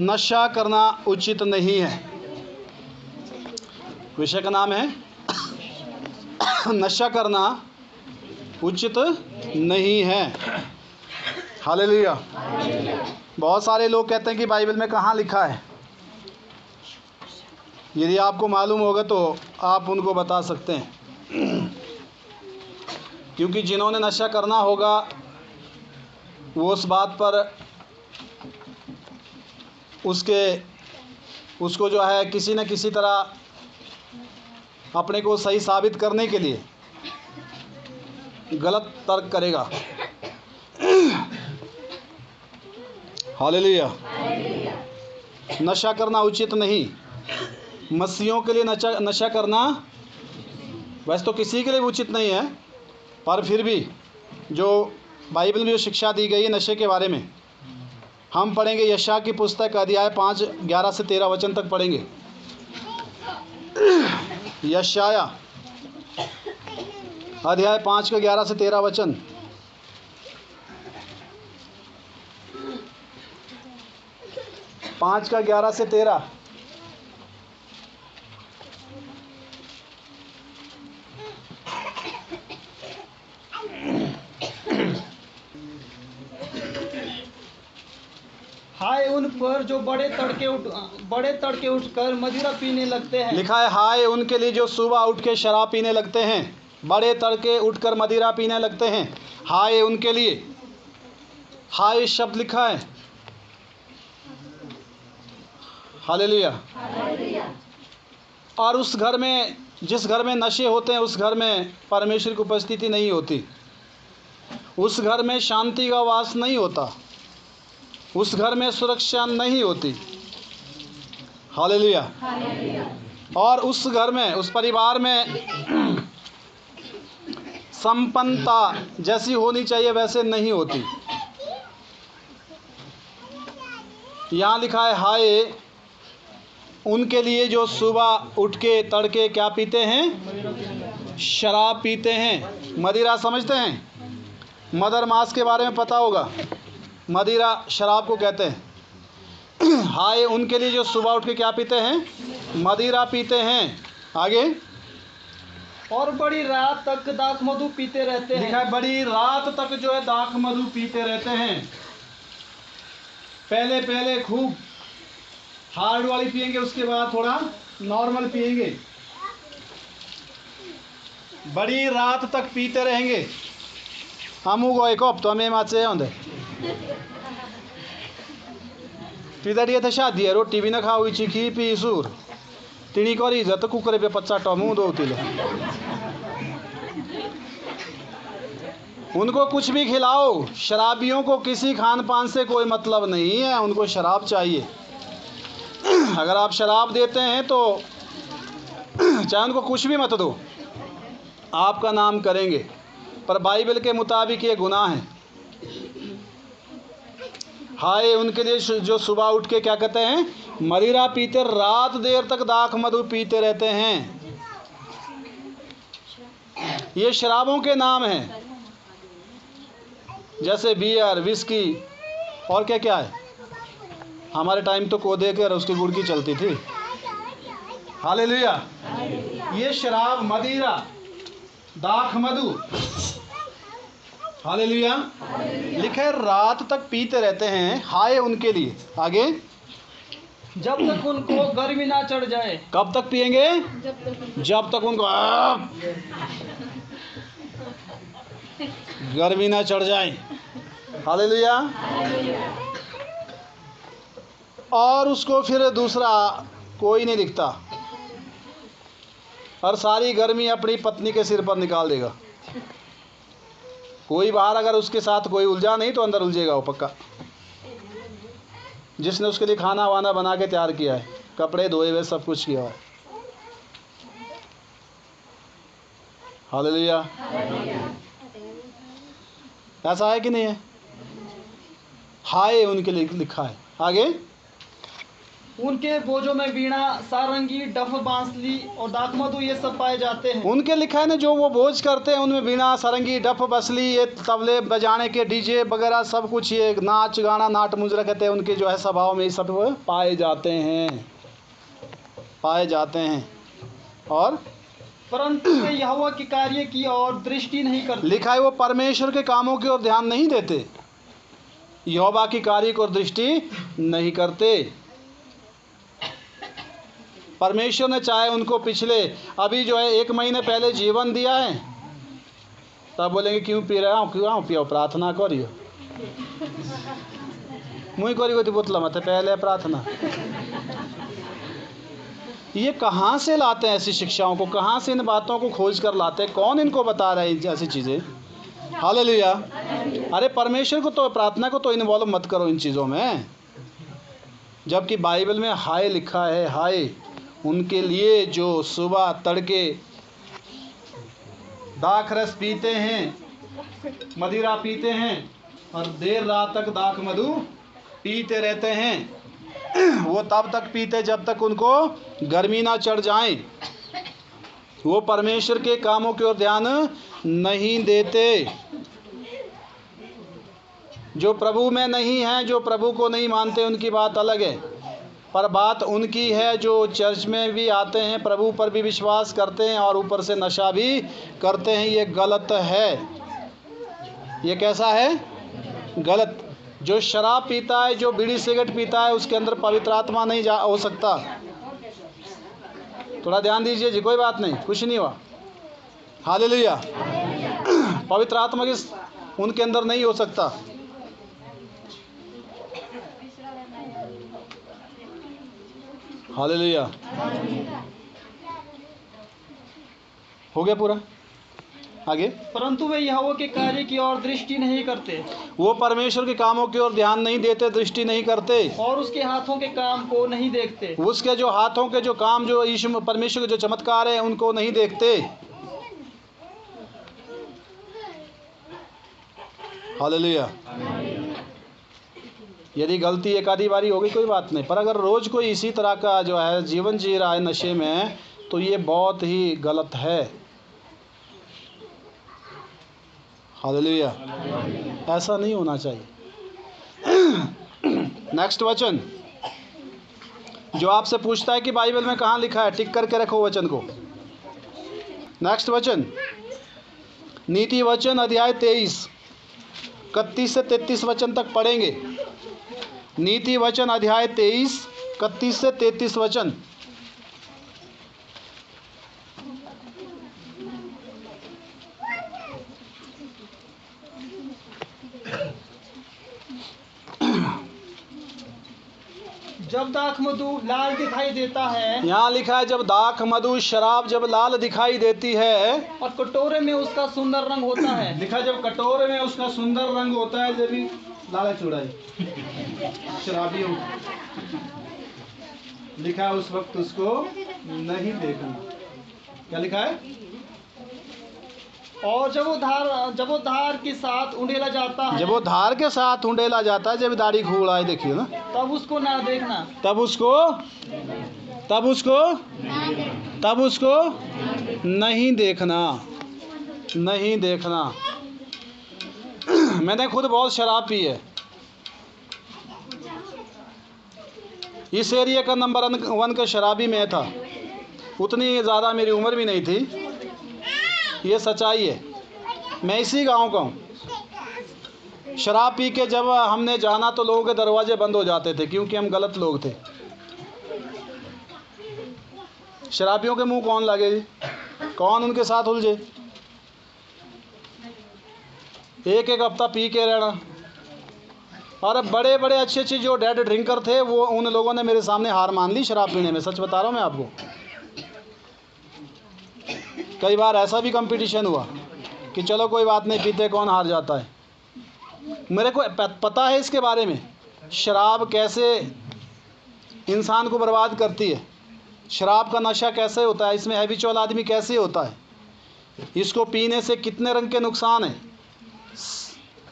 नशा करना उचित नहीं है। विषय का नाम है नशा करना उचित नहीं है। हालेलुया। बहुत सारे लोग कहते हैं कि बाइबल में कहाँ लिखा है। यदि आपको मालूम होगा तो आप उनको बता सकते हैं, क्योंकि जिन्होंने नशा करना होगा वो उस बात पर उसको जो है किसी न किसी तरह अपने को सही साबित करने के लिए गलत तर्क करेगा। हालेलुया। नशा करना उचित नहीं। मसीहियों के लिए नशा करना वैसे तो किसी के लिए उचित नहीं है, पर फिर भी जो बाइबल में जो शिक्षा दी गई है नशे के बारे में, हम पढ़ेंगे। यशायाह की पुस्तक अध्याय 5 11 से 13 वचन तक पढ़ेंगे। यशायाह अध्याय 5 का 11 से 13 वचन। पाँच का 11 से 13। हाय उन पर जो बड़े तड़के उठकर मदिरा पीने लगते हैं। लिखा है, हाय उनके लिए जो सुबह उठ के शराब पीने लगते हैं, बड़े तड़के उठकर मदिरा पीने लगते हैं। हाय उनके लिए। हाय शब्द लिखा है। हालेलुया। और उस घर में, जिस घर में नशे होते हैं, उस घर में परमेश्वर की उपस्थिति नहीं होती। उस घर में शांति का वास नहीं होता। उस घर में सुरक्षा नहीं होती। हालेलुया। और उस घर में, उस परिवार में संपन्नता जैसी होनी चाहिए वैसे नहीं होती। यहाँ लिखा है, हाय उनके लिए जो सुबह उठ के तड़के क्या पीते हैं? शराब पीते हैं। मदिरा समझते हैं? मदर मास के बारे में पता होगा। मदिरा शराब को कहते हैं। हाय उनके लिए जो सुबह उठ के क्या पीते हैं? मदिरा पीते हैं। आगे, और बड़ी रात तक दाख मधु पीते रहते हैं। लिखा है, बड़ी रात तक जो है दाख मधु पीते रहते हैं। पहले खूब हार्ड वाली पिएंगे, उसके बाद थोड़ा नॉर्मल पिएंगे। बड़ी रात तक पीते रहेंगे। हमू गए कब तो हमें माचे होंगे पिदाड़ी थे शादी है, रोटी भी ना खाओ, चिखी पी सूर तिणी करी जत कुकरे पे 50 टमू दो तिले। उनको कुछ भी खिलाओ। शराबियों को किसी खान पान से कोई मतलब नहीं है, उनको शराब चाहिए। अगर आप शराब देते हैं तो चाहे उनको कुछ भी मत दो, आपका नाम करेंगे, पर बाइबल के मुताबिक ये गुनाह है। हाय उनके लिए जो सुबह उठ के क्या कहते हैं? मदिरा पीते, रात देर तक दाख मधु पीते रहते हैं। ये शराबों के नाम हैं, जैसे बियर, विस्की और क्या क्या है। हमारे टाइम तो कोदे के और उसकी गुड़ की चलती थी। हालेलुया। ये शराब, मदिरा, दाख मधु, हालेलुया, लिखे रात तक पीते रहते हैं। हाय उनके लिए। आगे, जब तक उनको गर्मी ना चढ़ जाए। कब तक पिएंगे? जब तक उनको गर्मी ना चढ़ जाए। हालेलुया। और उसको फिर दूसरा कोई नहीं दिखता, और सारी गर्मी अपनी पत्नी के सिर पर निकाल देगा। कोई बाहर अगर उसके साथ कोई उलझा नहीं तो अंदर उलझेगा वो पक्का। जिसने उसके लिए खाना वाना बना के तैयार किया है, कपड़े धोए हुए, सब कुछ किया है। हालेलुया। ऐसा है कि नहीं है? हाय उनके लिए लिखा है। आगे, उनके बोझों में वीणा, सारंगी, डफ, बांसुरी और दाखमधु ये सब पाए जाते हैं। उनके लिखा है ना, जो वो बोझ करते हैं उनमें वीणा, सारंगी, डफ, बसली, ये तबले बजाने के डीजे वगैरह सब कुछ, ये नाच गाना, नाट मुजरा कहते हैं, उनके जो है स्वभाव में ये सब पाए जाते हैं, पाए जाते हैं। और परंतु वे यहोवा के कार्य की ओर दृष्टि नहीं करते। लिखा है वो परमेश्वर के कामों की ओर ध्यान नहीं देते, यहोवा की कार्य को दृष्टि नहीं करते। परमेश्वर ने चाहे उनको पिछले अभी जो है 1 महीने पहले जीवन दिया है, तब बोलेंगे क्यों पी रहा हूँ, क्यों पियो, प्रार्थना करियो, मुँह करियो तो बोतला मत पहले प्रार्थना। ये कहाँ से लाते हैं ऐसी शिक्षाओं को, कहाँ से इन बातों को खोज कर लाते हैं, कौन इनको बता रहा है ऐसी चीज़ें? हालेलुया। अरे परमेश्वर को तो, प्रार्थना को तो इन्वॉल्व मत करो इन चीज़ों में, जबकि बाइबल में हाय लिखा है, हाय उनके लिए जो सुबह तड़के दाख रस पीते हैं, मदिरा पीते हैं और देर रात तक दाख मधु पीते रहते हैं। वो तब तक पीते जब तक उनको गर्मी ना चढ़ जाए। वो परमेश्वर के कामों की ओर ध्यान नहीं देते। जो प्रभु में नहीं है, जो प्रभु को नहीं मानते, उनकी बात अलग है, पर बात उनकी है जो चर्च में भी आते हैं, प्रभु पर भी विश्वास करते हैं और ऊपर से नशा भी करते हैं। ये गलत है। ये कैसा है? गलत। जो शराब पीता है, जो बीड़ी सिगरेट पीता है, उसके अंदर पवित्र आत्मा नहीं जा हो सकता। थोड़ा ध्यान दीजिए जी, कोई बात नहीं, कुछ नहीं हुआ। हालेलुया। पवित्र आत्मा किस उनके अंदर नहीं हो सकता। हालेलुया। हो गया पूरा? आगे। परंतु वे यहोवा के कार्य की ओर दृष्टि नहीं करते, वो परमेश्वर के कामों की ओर ध्यान नहीं देते, दृष्टि नहीं करते, और उसके हाथों के काम को नहीं देखते। उसके जो हाथों के जो काम, जो यीशु परमेश्वर के जो चमत्कार हैं, उनको नहीं देखते। हालेलुया। यदि गलती एक आधी बारी होगी कोई बात नहीं, पर अगर रोज कोई इसी तरह का जो है जीवन जी रहा है नशे में, तो ये बहुत ही गलत है। हालेलुया। ऐसा नहीं होना चाहिए। नेक्स्ट वचन जो आपसे पूछता है कि बाइबल में कहाँ लिखा है, टिक करके रखो वचन को। नेक्स्ट वचन, नीति वचन अध्याय 23 31 से 33 वचन तक पढ़ेंगे। नीति वचन अध्याय 23 31 से 33 वचन। जब दाख मधु लाल दिखाई देता है, यहाँ लिखा है जब दाख मधु शराब जब लाल दिखाई देती है, और कटोरे में उसका सुंदर रंग होता है। लिखा जब कटोरे में उसका सुंदर रंग होता है, जब भी लालच उड़ाई शराबियों को, लिखा है उस वक्त उसको नहीं देखना। क्या लिखा है? और जब वो धार के साथ उंडेला जाता है, जब वो धार के साथ उंडेला जाता है, जब दाढ़ी खूब उड़ाए, देखिए ना, तब उसको ना देखना। तब उसको नहीं देखना, नहीं देखना। मैंने खुद बहुत शराब पी है। इस एरिया का नंबर 1 का शराबी मैं था। उतनी ज़्यादा मेरी उम्र भी नहीं थी, ये सच्चाई है। मैं इसी गांव का हूँ। शराब पी के जब हमने जाना तो लोगों के दरवाजे बंद हो जाते थे, क्योंकि हम गलत लोग थे। शराबियों के मुंह कौन लगे जी? कौन उनके साथ उलझे? एक हफ्ता पी के रहना। और अब बड़े बड़े अच्छे अच्छे जो डेड ड्रिंकर थे, वो उन लोगों ने मेरे सामने हार मान ली शराब पीने में। सच बता रहा हूँ मैं आपको। कई बार ऐसा भी कंपटीशन हुआ कि चलो कोई बात नहीं, पीते कौन हार जाता है। मेरे को पता है इसके बारे में, शराब कैसे इंसान को बर्बाद करती है, शराब का नशा कैसे होता है, इसमें हैबिचुअल आदमी कैसे होता है, इसको पीने से कितने रंग के नुकसान हैं।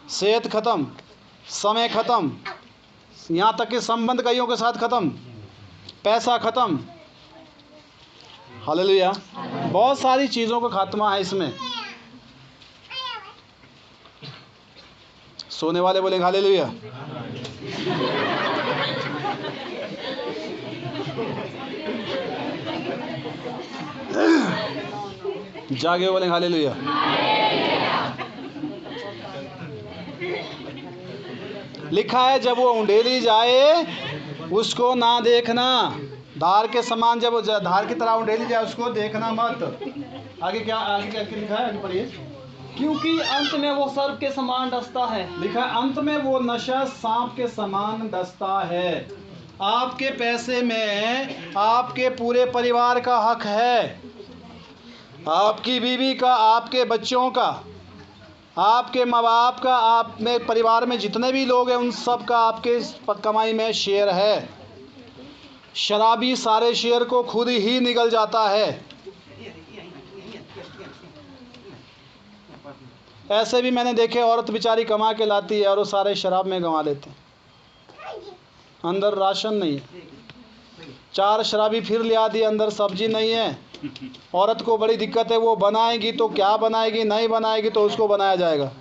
सेहत ख़त्म, समय ख़त्म, यहाँ तक कि संबंध कईयों के साथ ख़त्म। पैसा ख़त्म। हालेलुया। बहुत सारी चीज़ों का खात्मा है इसमें। सोने वाले बोलेंगे हालेलुया। जागे बोलेंगे हालेलुया। लिखा है जब वो उंडेली जाए उसको ना देखना। धार के समान जब धार की तरह उंडेली जाए उसको देखना मत। आगे क्या लिखा है, आगे पढ़िए। क्योंकि अंत में वो सर्प के समान डसता है। लिखा है अंत में वो नशा सांप के समान डसता है। आपके पैसे में आपके पूरे परिवार का हक है, आपकी बीवी का, आपके बच्चों का, आपके माँ बाप का, आप में परिवार में जितने भी लोग हैं उन सब का आपके कमाई में शेयर है। शराबी सारे शेयर को खुद ही निगल जाता है। ऐसे भी मैंने देखे, औरत बेचारी कमा के लाती है और वो सारे शराब में गंवा देते हैं, अंदर राशन नहीं है। 4 शराबी फिर ले आती, अंदर सब्जी नहीं है। औरत को बड़ी दिक्कत है, वो बनाएगी तो क्या बनाएगी, नहीं बनाएगी तो उसको बनाया जाएगा।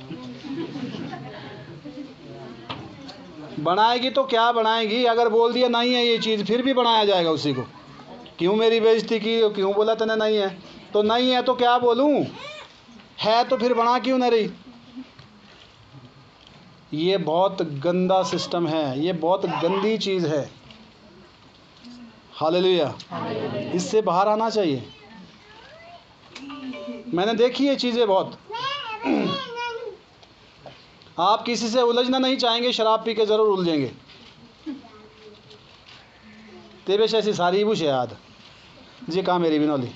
बनाएगी तो क्या बनाएगी, अगर बोल दिया नहीं है ये चीज़ फिर भी बनाया जाएगा उसी को। क्यों मेरी बेइज्जती की, क्यों बोला तूने नहीं है, तो नहीं है तो क्या बोलूँ, है तो फिर बना क्यों नहीं रही। ये बहुत गंदा सिस्टम है, ये बहुत गंदी चीज़ है। हालेलुया। इससे बाहर आना चाहिए। मैंने देखी ये चीज़ें बहुत। आप किसी से उलझना नहीं चाहेंगे, शराब पी के ज़रूर उलझेंगे। तेरे ऐसी सारी बुश याद जी कहाँ मेरी बिनौली।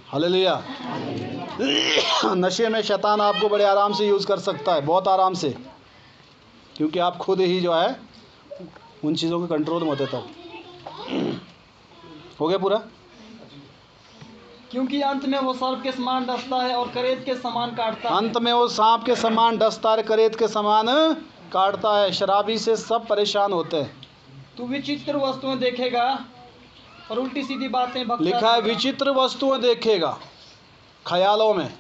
हालेलुया। नशे में शैतान आपको बड़े आराम से यूज़ कर सकता है, बहुत आराम से, क्योंकि आप खुद ही जो है उन चीज़ों के कंट्रोल में होते। तब हो गया पूरा। क्योंकि अंत में वो सर्प के समान डसता है और करेत के समान काटता है। अंत में वो सांप के समान डसता है, करेत के समान काटता है। शराबी से सब परेशान होते हैं। तू विचित्र वस्तुएं देखेगा और उल्टी सीधी बातें बकता लिखा है रहेगा। विचित्र वस्तुएं देखेगा, ख्यालों में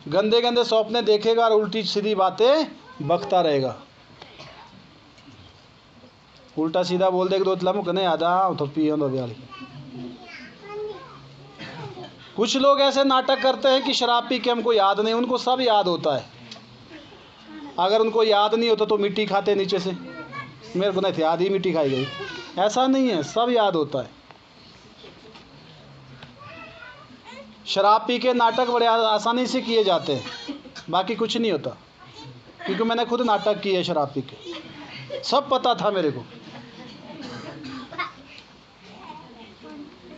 गंदे गंदे सपने देखेगा और उल्टी सीधी बातें बकता रहेगा। उल्टा सीधा बोल देगा तो इतला कने आधा तो पियो दो ब्याली। कुछ लोग ऐसे नाटक करते हैं कि शराब पी के हमको याद नहीं, उनको सब याद होता है। अगर उनको याद नहीं होता तो मिट्टी खाते नीचे से, मेरे को नहीं थे आधी मिट्टी खाई गई। ऐसा नहीं है, सब याद होता है। शराब पी के नाटक बड़े आसानी से किए जाते हैं, बाकी कुछ नहीं होता। क्योंकि मैंने खुद नाटक किए शराब पी के, सब पता था मेरे को।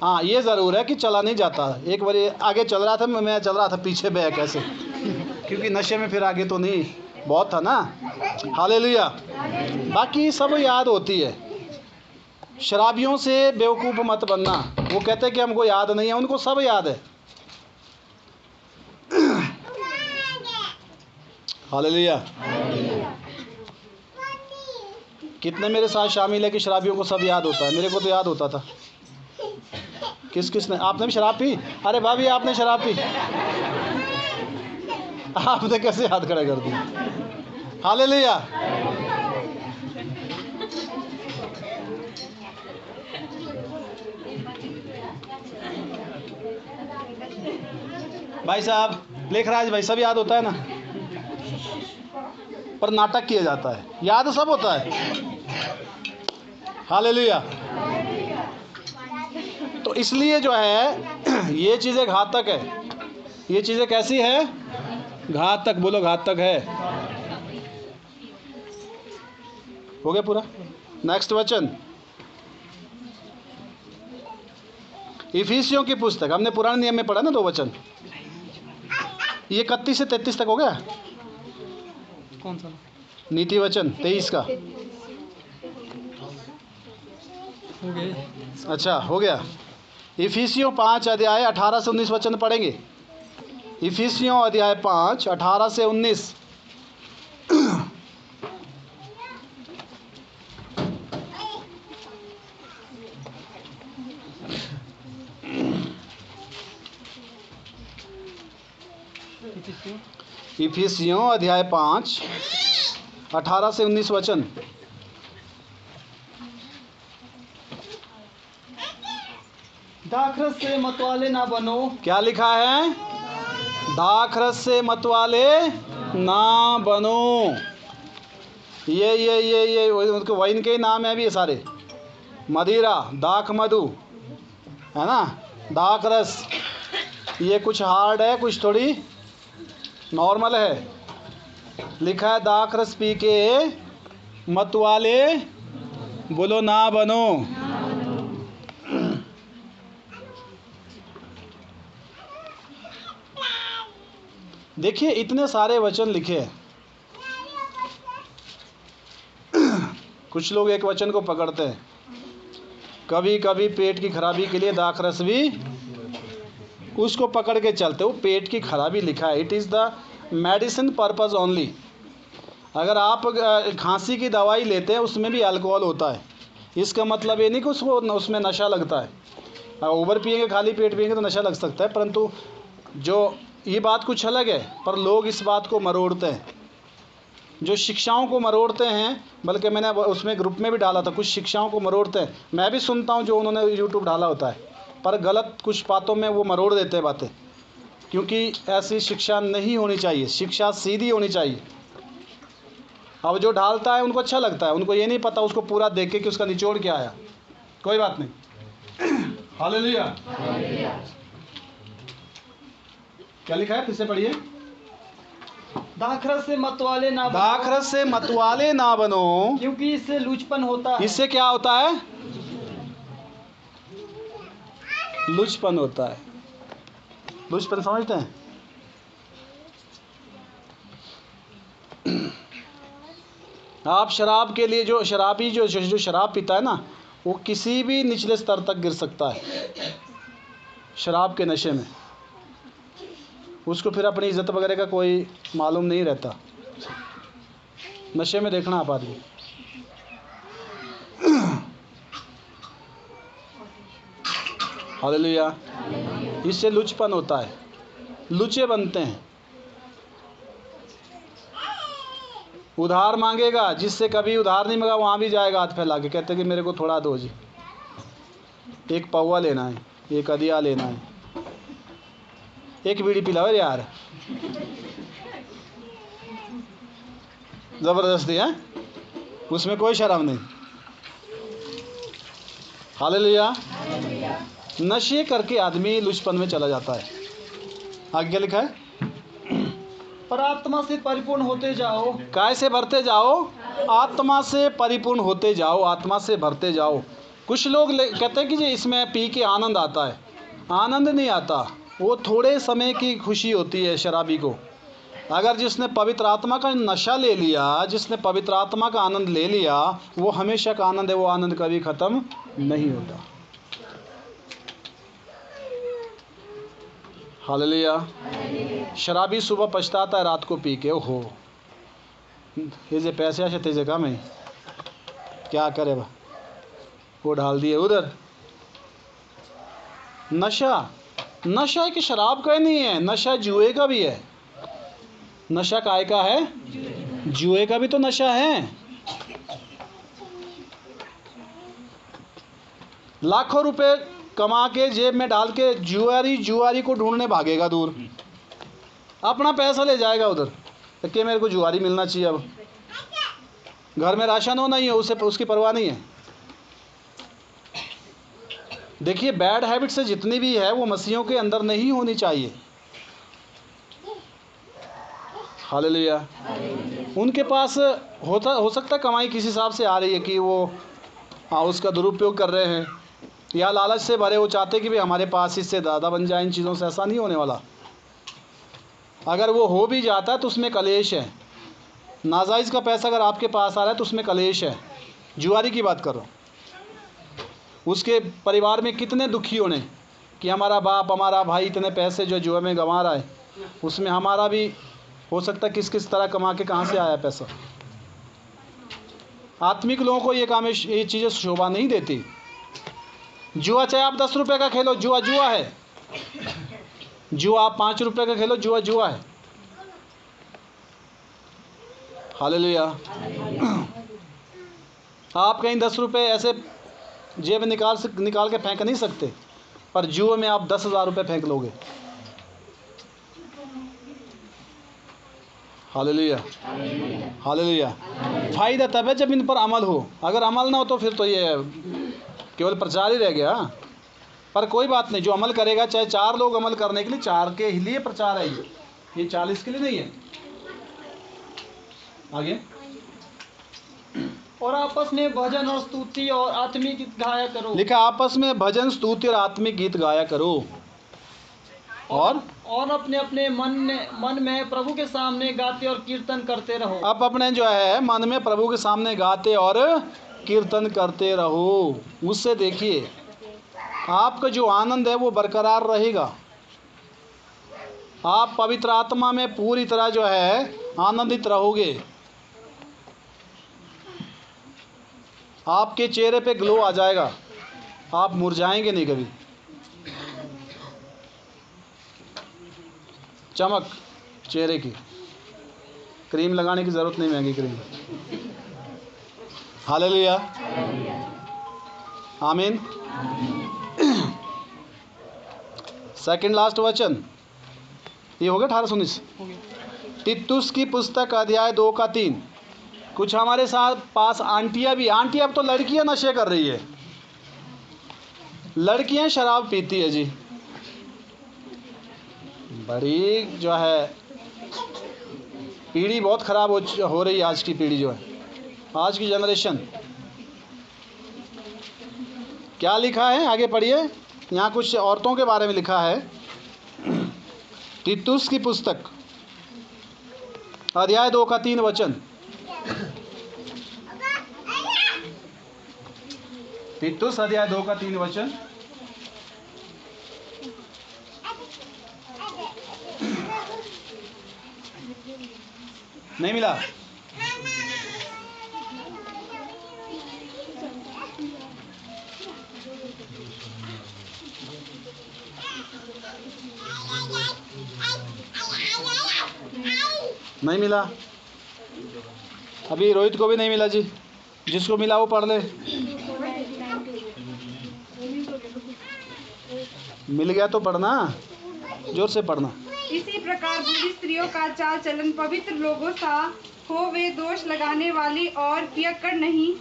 हाँ ये ज़रूर है कि चला नहीं जाता। एक बार आगे चल रहा था, मैं चल रहा था पीछे बैक ऐसे, क्योंकि नशे में फिर आगे तो नहीं बहुत था ना। हालेलुया। बाकी सब याद होती है। शराबियों से बेवकूफ़ मत बनना। वो कहते हैं कि हमको याद नहीं है, उनको सब याद है। हालेलुया। कितने मेरे साथ शामिल है कि शराबियों को सब याद होता है। मेरे को तो याद होता था। किसने, आपने भी शराब पी? अरे भाभी आपने शराब पी? आपने कैसे हाथ खड़ा कर दिया? हालेलुया। भाई साहब लेखराज भाई, सब याद होता है ना, पर नाटक किया जाता है। याद सब होता है। हालेलुया। तो इसलिए जो है ये चीज़ें घातक है। ये चीज़ें कैसी है? घातक। बोलो घातक है। हो गया पूरा। नेक्स्ट वचन, इफिसियों की पुस्तक। हमने पुराने नियम में पढ़ा ना 2 वचन। ये 31 से 33 तक हो गया। कौन सा? नीति वचन 23 का हो गए। अच्छा हो गया। इफिसियों 5 अध्याय 18 से 19 वचन पढ़ेंगे। इफिसियों अध्याय 5 18 से 19। इफिसियों अध्याय 5 18 से 19 वचन। दाखरस से मतवाले ना बनो। क्या लिखा है? दाखरस से मतवाले ना बनो। ये उनके वाइन के ही नाम है अभी ये सारे। मदिरा, दाख मधु, है ना, दाख रस। ये कुछ हार्ड है, कुछ थोड़ी नॉर्मल है। लिखा है दाख रस पी के मतवाले बोलो ना बनो। देखिए इतने सारे वचन लिखे हैं। कुछ लोग एक वचन को पकड़ते हैं। कभी कभी पेट की खराबी के लिए दाखरस भी उसको पकड़ के चलते। वो पेट की खराबी लिखा है, it is the medicine purpose only. अगर आप खांसी की दवाई लेते हैं उसमें भी अल्कोहल होता है। इसका मतलब ये नहीं कि उसको उसमें नशा लगता है। ओवर पिएंगे, खाली पेट पिएंगे तो नशा लग सकता है, परंतु जो ये बात कुछ अलग है। पर लोग इस बात को मरोड़ते हैं, जो शिक्षाओं को मरोड़ते हैं। बल्कि मैंने उसमें ग्रुप में भी डाला था, कुछ शिक्षाओं को मरोड़ते हैं। मैं भी सुनता हूँ जो उन्होंने यूट्यूब डाला होता है, पर गलत कुछ बातों में वो मरोड़ देते हैं बातें, क्योंकि ऐसी शिक्षा नहीं होनी चाहिए। शिक्षा सीधी होनी चाहिए। अब जो ढालता है उनको अच्छा लगता है, उनको ये नहीं पता उसको पूरा देख के कि उसका निचोड़ क्या आया। कोई बात नहीं। हालेलुया। क्या लिखा है, फिर से पढ़िए। दाखरस से मतवाले ना बनो, दाखरस से मतवाले ना बनो, क्योंकि इससे लुचपन होता है। इससे क्या होता है? लुचपन होता है। लुचपन समझते हैं? आप शराब के लिए, जो शराबी जो शराब पीता है ना, वो किसी भी निचले स्तर तक गिर सकता है शराब के नशे में। उसको फिर अपनी इज्जत वगैरह का कोई मालूम नहीं रहता। नशे में देखना आप आदमी। हालेलुया। इससे लुचपन होता है, लुचे बनते हैं। उधार मांगेगा, जिससे कभी उधार नहीं मांगा वहाँ भी जाएगा हाथ फैला के, कहते कि मेरे को थोड़ा दो जी, एक पौवा लेना है, एक अदिया लेना है, एक बीड़ी पिलाओ यार। ज़बरदस्ती है, उसमें कोई शर्म नहीं। हालेलुया। नशे करके आदमी लुचपन में चला जाता है। आगे लिखा है, पर आत्मा से परिपूर्ण होते जाओ। काय से भरते जाओ? आत्मा से परिपूर्ण होते जाओ, आत्मा से भरते जाओ। कुछ लोग कहते हैं कि जी इसमें पी के आनंद आता है। आनंद नहीं आता, वो थोड़े समय की खुशी होती है शराबी को। अगर जिसने पवित्र आत्मा का नशा ले लिया, जिसने पवित्र आत्मा का आनंद ले लिया, वो हमेशा का आनंद है, वो आनंद कभी ख़त्म नहीं होता। हालेलुया। शराबी सुबह पछताता है रात को पी के, ओहो ये जे पैसे आशे तेजे काम है, क्या करे बा, वो डाल दिए उधर। नशा कि शराब का ही नहीं है, नशा जुए का भी है। नशा काय का है? जुए का भी तो नशा है। लाखों रुपए कमा के जेब में डाल के जुआरी को ढूंढने भागेगा दूर, अपना पैसा ले जाएगा उधर कि मेरे को जुआरी मिलना चाहिए। अब घर में राशन हो नहीं है, उसे उसकी परवाह नहीं है। देखिए बैड हैबिट से जितनी भी है वो मसीहों के अंदर नहीं होनी चाहिए। हालेलुया। उनके पास हो सकता है कमाई किसी हिसाब से आ रही है कि वो उसका दुरुपयोग कर रहे हैं, या लालच से भरे वो चाहते कि भी हमारे पास इससे ज़्यादा बन जाए इन चीज़ों से। ऐसा नहीं होने वाला। अगर वो हो भी जाता है तो उसमें कलेश है। नाजायज़ का पैसा अगर आपके पास आ रहा है तो उसमें कलेश है। जुआरी की बात कर रहा हूँ। उसके परिवार में कितने दुखी होने कि हमारा बाप, हमारा भाई इतने पैसे जो जुए में गंवा रहा है, उसमें हमारा भी हो सकता है किस किस तरह कमा के कहाँ से आया पैसा। आत्मिक लोगों को ये चीज़ें शोभा नहीं देती। जुआ चाहे आप 10 रुपये का खेलो, जुआ है। जुआ आप 5 रुपये का खेलो, जुआ है। हालेलुया। आप कहीं 10 रुपये ऐसे जेब में निकाल के फेंक नहीं सकते, पर जुए में आप 10,000 रुपये फेंक लोगे। Hallelujah, hallelujah. फ़ायदा तब है जब इन पर अमल हो। अगर अमल ना हो तो फिर तो ये केवल प्रचार ही रह गया। पर कोई बात नहीं, जो अमल करेगा, चाहे 4 लोग अमल करने के लिए, 4 के लिए प्रचार है ये 40 के लिए नहीं है। आगे, और आपस में भजन और स्तुति और आत्मिक गीत गाया करो। लिखा आपस में भजन, स्तुति और आत्मिक गीत गाया करो। और अपने अपने मन में प्रभु के सामने गाते और कीर्तन करते रहो। आप अपने जो है मन में प्रभु के सामने गाते और कीर्तन करते रहो। उससे देखिए आपका जो आनंद है वो बरकरार रहेगा। आप पवित्र आत्मा में पूरी तरह जो है आनंदित रहोगे। आपके चेहरे पे ग्लो आ जाएगा, आप मुरझाएंगे नहीं कभी। चमक चेहरे की, क्रीम लगाने की ज़रूरत नहीं, महंगी क्रीम। हालेलुया, आमीन। सेकंड लास्ट वचन ये हो गया 18-19। तीतुस की पुस्तक अध्याय 2 का 3। कुछ हमारे साथ पास आंटियां भी, आंटियां अब तो लड़कियां नशे कर रही है, लड़कियां शराब पीती है जी। बड़ी जो है पीढ़ी बहुत ख़राब हो रही है। आज की पीढ़ी जो है, आज की जनरेशन। क्या लिखा है आगे पढ़िए। यहाँ कुछ औरतों के बारे में लिखा है। तीतुस की पुस्तक अध्याय 2 का 3 वचन। तीतुस अध्याय 2 का 3 वचन। नहीं मिला? नहीं मिला? अभी रोहित को भी नहीं मिला जी। जिसको मिला वो पढ़ ले। मिल गया तो पढ़ना, जोर से पढ़ना। इसी प्रकार बुरी स्त्रियों का चाल चलन पवित्र लोगों सा हो। वे दोष लगाने वाली और पियक्कड़ नहीं,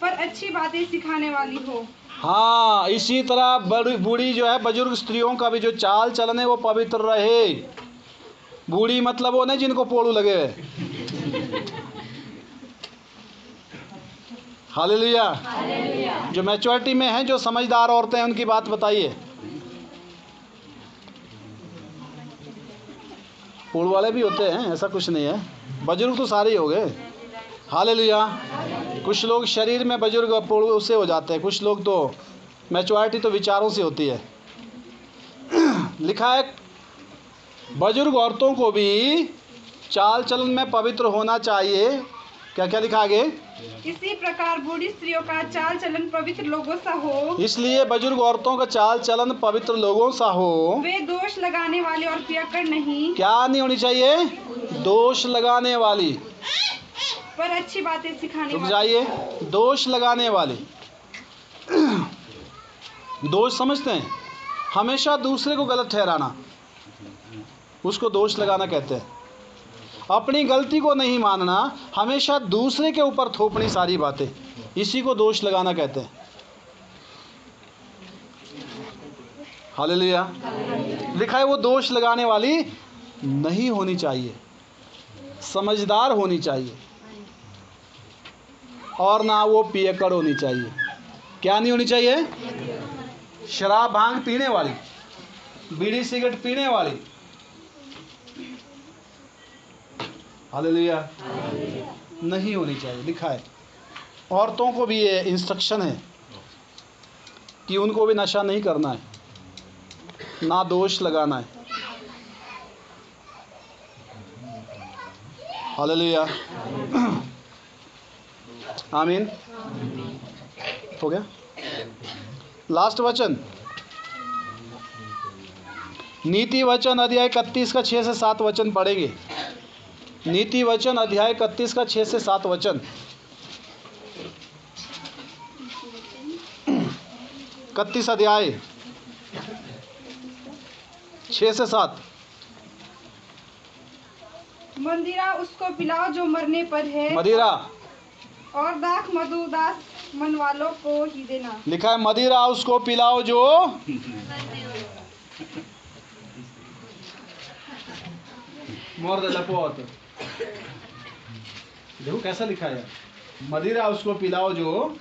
पर अच्छी बातें सिखाने वाली हो। हाँ, इसी तरह बूढ़ी जो है, बुजुर्ग स्त्रियों का भी जो चाल चलन है वो पवित्र रहे। बूढ़ी मतलब वो नहीं जिनको पोड़ू लगे हुए। हालेलुया। जो मैच्योरिटी में है, जो समझदार औरतें हैं, उनकी बात बताइए। पोड़ वाले भी होते हैं, ऐसा कुछ नहीं है। बुजुर्ग तो सारे ही हो गए। हालेलुया। कुछ लोग शरीर में बुजुर्ग पोड़ उससे हो जाते हैं, कुछ लोग तो मैच्योरिटी तो विचारों से होती है। लिखा है बुजुर्ग औरतों को भी चाल चलन में पवित्र होना चाहिए। क्या क्या लिखा आगे? इसी प्रकार बूढ़ी स्त्रियों का चाल चलन पवित्र लोगों सा हो। इसलिए बुजुर्ग औरतों का चाल चलन पवित्र लोगों सा हो। वे दोष लगाने वाले और पियक्कड़ नहीं। क्या नहीं होनी चाहिए? दोष लगाने वाली, पर अच्छी बातें सिखाने रुक वाली। जाइए। दोष लगाने वाली, दोष समझते हैं हमेशा दूसरे को गलत ठहराना, उसको दोष लगाना कहते हैं। अपनी गलती को नहीं मानना, हमेशा दूसरे के ऊपर थोपनी सारी बातें, इसी को दोष लगाना कहते हैं। हालेलुया। लिखा है वो दोष लगाने वाली नहीं होनी चाहिए, समझदार होनी चाहिए, और ना वो पियक्कड़ होनी चाहिए। क्या नहीं होनी चाहिए? शराब भांग पीने वाली, बीड़ी सिगरेट पीने वाली। हालेलुया। नहीं होनी चाहिए। लिखा है औरतों को भी ये इंस्ट्रक्शन है कि उनको भी नशा नहीं करना है, ना दोष लगाना है। हालेलुया, आमीन। हो गया। लास्ट वचन, नीति वचन अध्याय 31 का 6 से 7 वचन पढ़ेंगे। नीति वचन अध्याय 31 का 6 से 7 वचन। 31 अध्याय 6 से 7। मदिरा उसको पिलाओ जो मरने पर है, मदिरा और दाख मधु उदास मन वालों को ही देना। लिखा है मदिरा उसको पिलाओ जो मोर द लपोत। देखो कैसा लिखा है, मदिरा उसको पिलाओ जो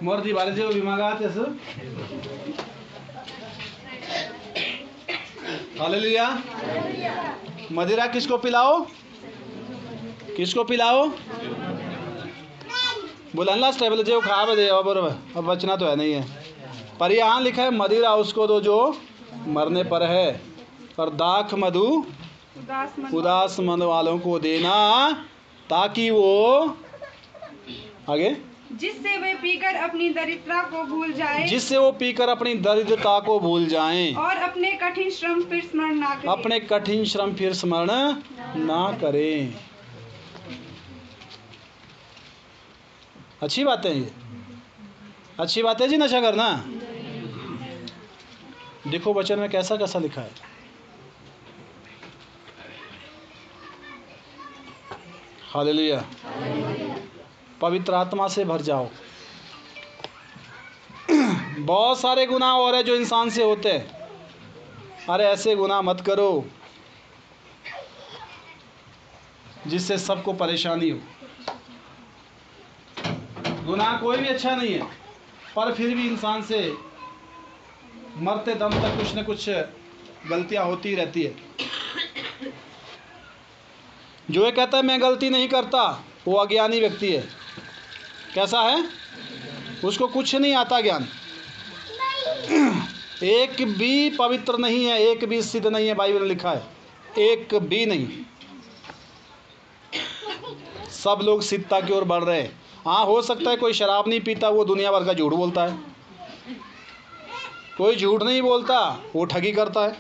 मोर दी बारे जो विमागात है। हालेलुया। मदिरा किसको पिलाओ? किसको पिलाओ? बोला स्टेबल जो खा दे अब बचना तो है नहीं है, पर यहाँ लिखा है मदिरा उसको दो जो मरने पर है, और दाख मधु उदास मन वालों को देना, ताकि वो आगे जिससे वे पीकर अपनी दरिद्रता को भूल जाए, जिससे वो पीकर अपनी दरिद्रता को भूल जाएं, और अपने कठिन श्रम फिर स्मरण ना करें। अपने कठिन श्रम फिर स्मरण ना करें। अच्छी बात है ये, अच्छी बात है जी नशा करना। देखो वचन में कैसा कैसा लिखा है। हालेलुया। पवित्र आत्मा से भर जाओ। बहुत सारे गुनाह और है जो इंसान से होते हैं। अरे ऐसे गुनाह मत करो जिससे सबको परेशानी हो। गुनाह कोई भी अच्छा नहीं है, पर फिर भी इंसान से मरते दम तक कुछ न कुछ गलतियां होती रहती है। जो ये कहता है मैं गलती नहीं करता, वो अज्ञानी व्यक्ति है। कैसा है? उसको कुछ नहीं आता ज्ञान। एक भी पवित्र नहीं है, एक भी सिद्ध नहीं है, बाइबल में लिखा है, एक भी नहीं। सब लोग सिद्धता की ओर बढ़ रहे हैं। हाँ, हो सकता है कोई शराब नहीं पीता, वो दुनिया भर का झूठ बोलता है। कोई झूठ नहीं बोलता, वो ठगी करता है।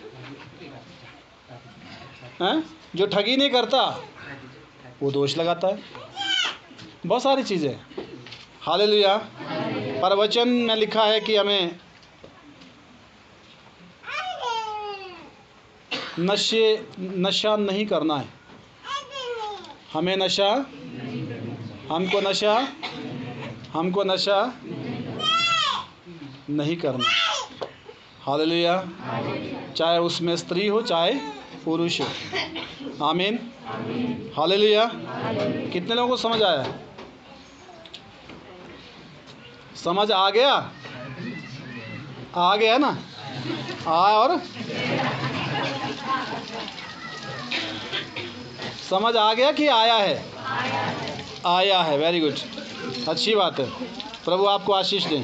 हैं? जो ठगी नहीं करता वो दोष लगाता है। बहुत सारी चीज़ें। हालेलुया। पर वचन में लिखा है कि हमें नशा नहीं करना है। हमको नशा नहीं करना। हालेलुया। चाहे उसमें स्त्री हो चाहे पुरुष हो। आमीन। हालेलुया। कितने लोगों को समझ आया? समझ आ गया? आ गया ना? और समझ आ गया कि आया है? आया है। वेरी गुड, अच्छी बात है। प्रभु आपको आशीष दें।